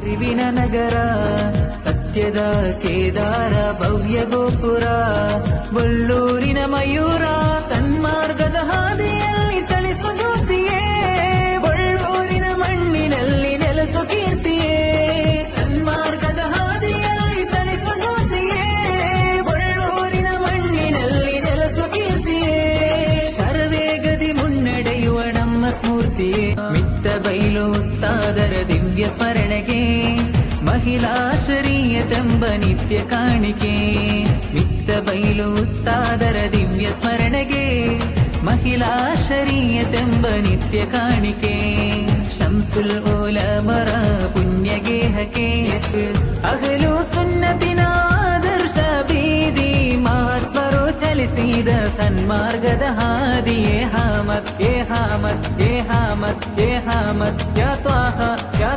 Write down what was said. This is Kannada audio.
ಅರಿವಿನ ನಗರ ಸತ್ಯದ ಕೇದಾರ ಭವ್ಯ ಗೋಪುರ ಬಳ್ಳೂರಿನ ಮಯೂರ ಸನ್ಮಾರ್ಗದ ಹಾದಿಯಲ್ಲಿ ಚಲಿಸುವ ಜ್ಯೋತಿಯೇ ಬಳ್ಳೂರಿನ ಮಣ್ಣಿನಲ್ಲಿ ನೆಲೆಸು ಕೀರ್ತಿಯೇ ಸನ್ಮಾರ್ಗದ ಹಾದಿಯಲ್ಲಿ ಚಲಿಸುವ ಜ್ಯೋತಿಯೇ ಬಳ್ಳೂರಿನ ಮಣ್ಣಿನಲ್ಲಿ ನೆಲೆಸು ಕೀರ್ತಿಯೇ ಶರವೇಗದಿ ಮುನ್ನಡೆಯುವ ನಮ್ಮ ಸ್ಫೂರ್ತಿಯೇ ಮಿತ್ತ ಬೈಲು ಉಸ್ತಾದರ ದಿವ್ಯ ಸ್ಮರಣೆಗೆ ಮಹಿಳಾ ಶರೀಯತೆಂಬ ನಿತ್ಯ ಕಾಣಿಕೆ ಮಿತ್ತ ಬೈಲು ಉಸ್ತಾದರ ದಿವ್ಯ ಸ್ಮರಣೆಗೆ ಮಹಿಳಾ ಶರೀಯತೆಂಬ ನಿತ್ಯ ಕಾಣಿಕೆ ಶಂಸುಲ್ ಉಲಮರ ಪುಣ್ಯ ಗೇಹಕ್ಕೆ ಅಹಲು ಸುನ್ನತಿನ ಆದರ್ಶ ಬೀದಿ ಮಹಾತ್ಮರು ಚಲಿಸಿದ ಸನ್ಮಾರ್ಗದ ಹಾದಿಯೇ ಹಾಮತ್ ಏ ಹಾಮತ್ ಏ ಹಾಮತ್ ಏ ಹಾಮತ್ ಯಾ ತ್ವಾಹ ಯಾ